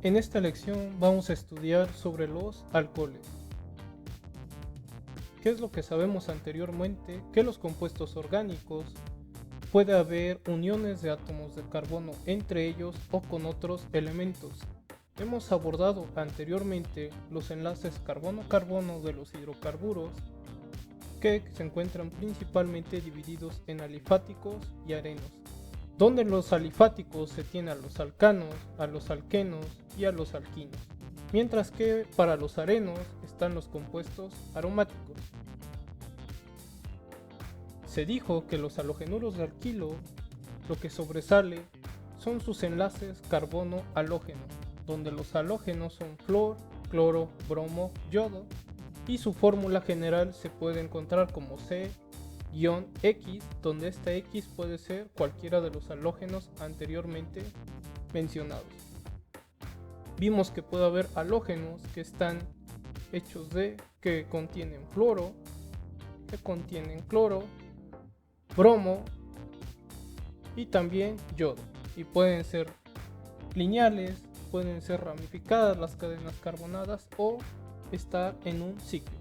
En esta lección vamos a estudiar sobre los alcoholes. ¿Qué es lo que sabemos anteriormente? Que los compuestos orgánicos puede haber uniones de átomos de carbono entre ellos o con otros elementos. Hemos abordado anteriormente los enlaces carbono-carbono de los hidrocarburos que se encuentran principalmente divididos en alifáticos y arenos, donde en los alifáticos se tiene a los alcanos, a los alquenos y a los alquinos, mientras que para los arenos están los compuestos aromáticos. Se dijo que los halogenuros de alquilo lo que sobresale son sus enlaces carbono-halógeno, donde los halógenos son flor, cloro, bromo, yodo, y su fórmula general se puede encontrar como C-X, donde esta X puede ser cualquiera de los halógenos anteriormente mencionados. Vimos que puede haber halógenos que están hechos que contienen fluoro, que contienen cloro, bromo y también yodo, y pueden ser lineales, pueden ser ramificadas las cadenas carbonadas o estar en un ciclo.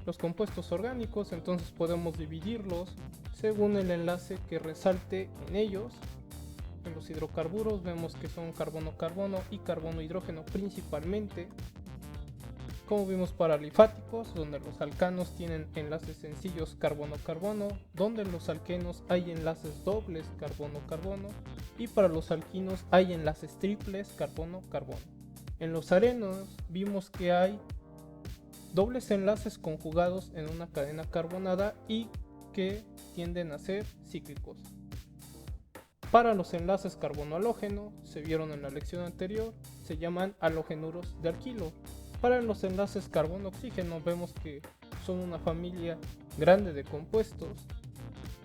Los compuestos orgánicos entonces podemos dividirlos según el enlace que resalte en ellos. En los hidrocarburos vemos que son carbono-carbono y carbono-hidrógeno principalmente, como vimos para alifáticos, donde los alcanos tienen enlaces sencillos carbono-carbono, donde en los alquenos hay enlaces dobles carbono-carbono y para los alquinos hay enlaces triples carbono-carbono. En los arenos vimos que hay dobles enlaces conjugados en una cadena carbonada y que tienden a ser cíclicos. Para los enlaces carbono-halógeno, se vieron en la lección anterior, se llaman halogenuros de alquilo. Para los enlaces carbono-oxígeno vemos que son una familia grande de compuestos.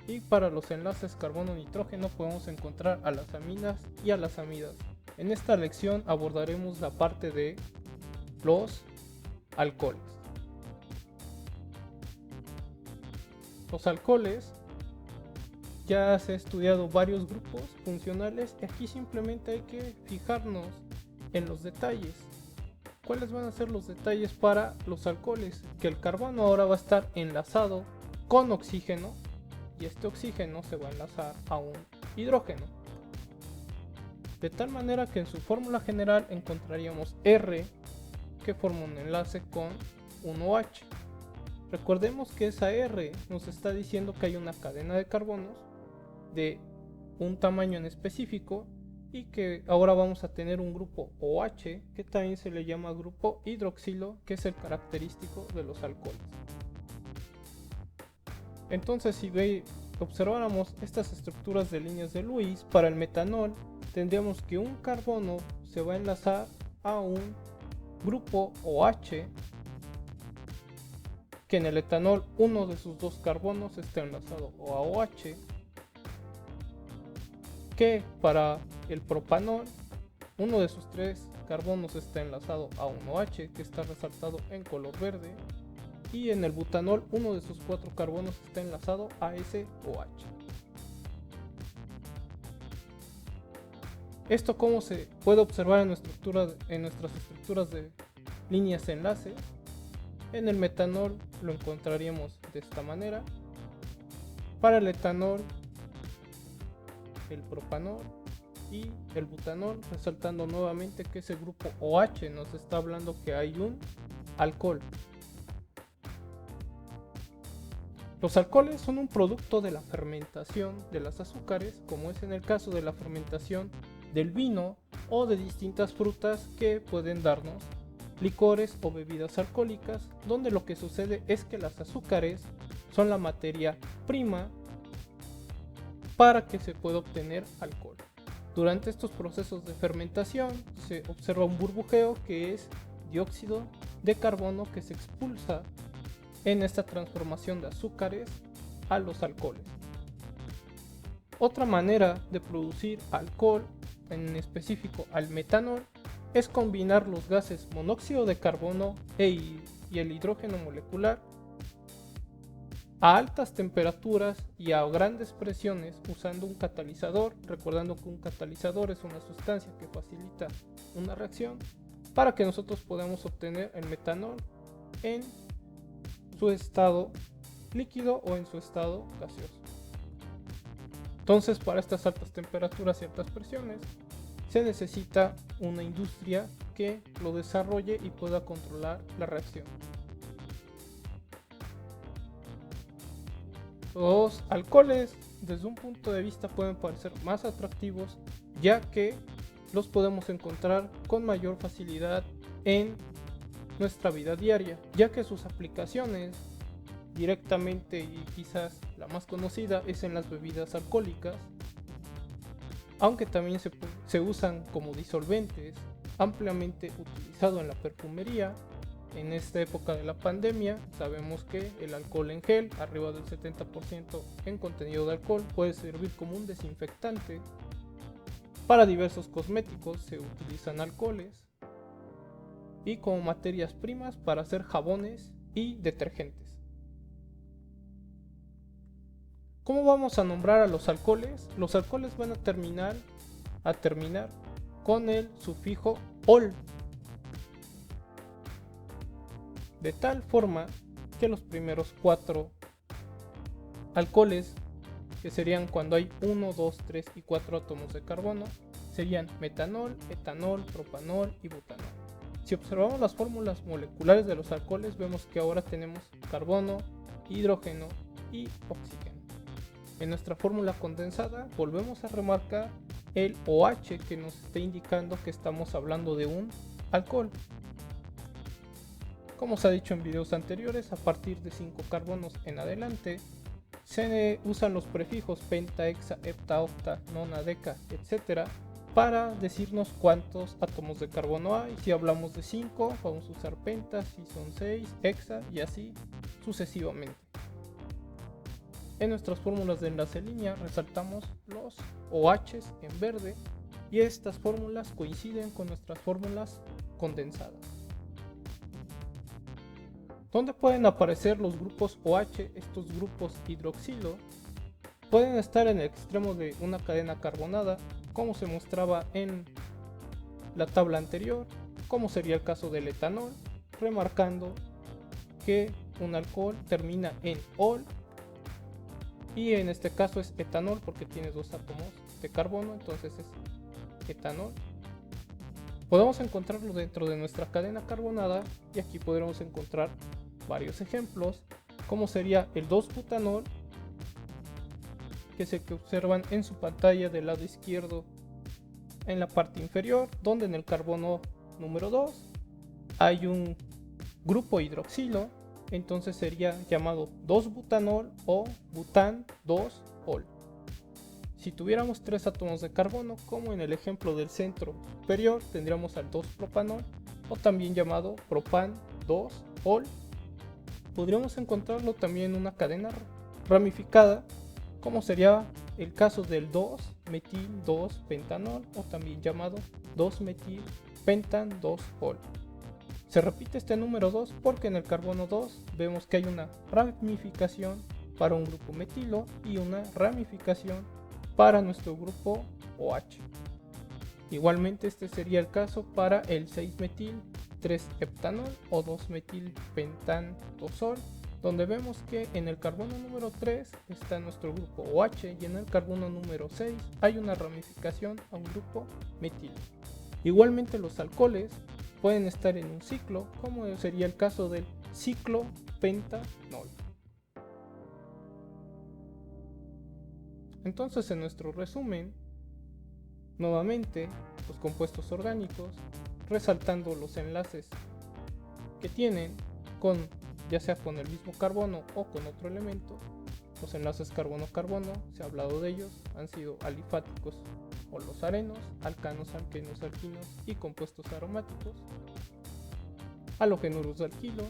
Y para los enlaces carbono-nitrógeno podemos encontrar a las aminas y a las amidas. En esta lección abordaremos la parte de los alcoholes. Los alcoholes ya se ha estudiado varios grupos funcionales y aquí simplemente hay que fijarnos en los detalles. ¿Cuáles van a ser los detalles para los alcoholes? Que el carbono ahora va a estar enlazado con oxígeno y este oxígeno se va a enlazar a un hidrógeno. De tal manera que en su fórmula general encontraríamos R que forma un enlace con un OH. Recordemos que esa R nos está diciendo que hay una cadena de carbonos de un tamaño en específico y que ahora vamos a tener un grupo OH que también se le llama grupo hidroxilo, que es el característico de los alcoholes. Entonces si observáramos estas estructuras de líneas de Lewis para el metanol, tendríamos que un carbono se va a enlazar a un grupo OH, que en el etanol uno de sus dos carbonos está enlazado a OH, que para el propanol uno de sus tres carbonos está enlazado a un OH que está resaltado en color verde, y en el butanol uno de sus cuatro carbonos está enlazado a ese OH. Esto como se puede observar en nuestras estructuras de líneas de enlace. En el metanol lo encontraríamos de esta manera. Para el etanol, el propanol y el butanol, resaltando nuevamente que ese grupo OH nos está hablando que hay un alcohol. Los alcoholes son un producto de la fermentación de las azúcares, como es en el caso de la fermentación del vino o de distintas frutas que pueden darnos licores o bebidas alcohólicas, donde lo que sucede es que las azúcares son la materia prima para que se pueda obtener alcohol. Durante estos procesos de fermentación se observa un burbujeo, que es dióxido de carbono que se expulsa en esta transformación de azúcares a los alcoholes. Otra manera de producir alcohol, en específico al metanol, es combinar los gases monóxido de carbono y el hidrógeno molecular a altas temperaturas y a grandes presiones usando un catalizador, recordando que un catalizador es una sustancia que facilita una reacción para que nosotros podamos obtener el metanol en su estado líquido o en su estado gaseoso. Entonces, para estas altas temperaturas y altas presiones se necesita una industria que lo desarrolle y pueda controlar la reacción. Los alcoholes, desde un punto de vista, pueden parecer más atractivos, ya que los podemos encontrar con mayor facilidad en nuestra vida diaria, ya que sus aplicaciones directamente, y quizás la más conocida, es en las bebidas alcohólicas, aunque también se usan como disolventes, ampliamente utilizado en la perfumería. En esta época de la pandemia sabemos que el alcohol en gel, arriba del 70% en contenido de alcohol, puede servir como un desinfectante. Para diversos cosméticos se utilizan alcoholes, y como materias primas para hacer jabones y detergentes. ¿Cómo vamos a nombrar a los alcoholes? Los alcoholes van a terminar con el sufijo ol, de tal forma que los primeros 4 alcoholes, que serían cuando hay 1, 2, 3 y 4 átomos de carbono, serían metanol, etanol, propanol y butanol. Si observamos las fórmulas moleculares de los alcoholes, vemos que ahora tenemos carbono, hidrógeno y oxígeno. En nuestra fórmula condensada volvemos a remarcar el OH, que nos está indicando que estamos hablando de un alcohol. Como se ha dicho en videos anteriores, a partir de 5 carbonos en adelante se usan los prefijos penta, hexa, hepta, octa, nona, deca, etc. para decirnos cuántos átomos de carbono hay. Si hablamos de 5, vamos a usar penta, si son 6, hexa y así sucesivamente. En nuestras fórmulas de enlace línea resaltamos los OHs en verde, y estas fórmulas coinciden con nuestras fórmulas condensadas. ¿Dónde pueden aparecer los grupos OH? Estos grupos hidroxilo pueden estar en el extremo de una cadena carbonada, como se mostraba en la tabla anterior, como sería el caso del etanol, remarcando que un alcohol termina en ol, y en este caso es etanol porque tiene 2 átomos de carbono, entonces es etanol. Podemos encontrarlo dentro de nuestra cadena carbonada, y aquí podremos encontrar varios ejemplos, como sería el 2-butanol, que se observan en su pantalla del lado izquierdo en la parte inferior, donde en el carbono número 2 hay un grupo hidroxilo, entonces sería llamado 2-butanol o bután 2-ol. Si tuviéramos 3 átomos de carbono, como en el ejemplo del centro superior, tendríamos al 2-propanol, o también llamado propan 2-ol. Podríamos encontrarlo también en una cadena ramificada, como sería el caso del 2-metil-2-pentanol, o también llamado 2-metil-pentan-2-ol. Se repite este número 2 porque en el carbono 2 vemos que hay una ramificación para un grupo metilo y una ramificación para nuestro grupo OH. Igualmente este sería el caso para el 6-metil-3-heptanol o 2-metil-pentan-2-ol, donde vemos que en el carbono número 3 está nuestro grupo OH y en el carbono número 6 hay una ramificación a un grupo metilo. Igualmente los alcoholes pueden estar en un ciclo, como sería el caso del ciclo pentanol. Entonces, en nuestro resumen, nuevamente los compuestos orgánicos, resaltando los enlaces que tienen ya sea con el mismo carbono o con otro elemento. Los enlaces carbono-carbono, se ha hablado de ellos, han sido alifáticos o los arenos, alcanos, alquenos, alquinos y compuestos aromáticos. Halogenuros de alquilo,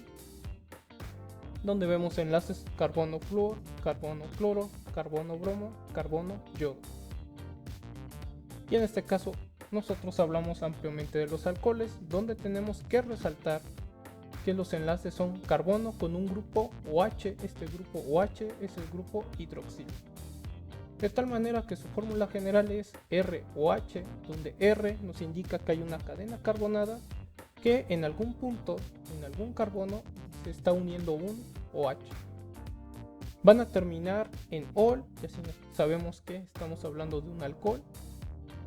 donde vemos enlaces carbono-flúor, carbono-cloro, carbono-bromo, carbono-yodo. Y en este caso nosotros hablamos ampliamente de los alcoholes, donde tenemos que resaltar que los enlaces son carbono con un grupo OH. Este grupo OH es el grupo hidroxilo. De tal manera que su fórmula general es ROH, donde R nos indica que hay una cadena carbonada que en algún punto, en algún carbono, se está uniendo un OH. Van a terminar en ol, y así sabemos que estamos hablando de un alcohol,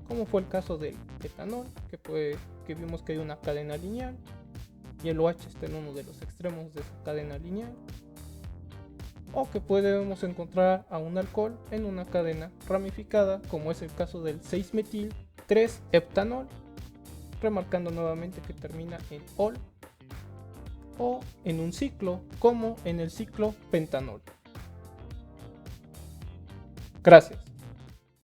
como fue el caso del etanol, que vimos que hay una cadena lineal y el OH está en uno de los extremos de esa cadena lineal. O que podemos encontrar a un alcohol en una cadena ramificada, como es el caso del 6-metil 3-heptanol, remarcando nuevamente que termina en ol, o en un ciclo, como en el ciclo pentanol. Gracias.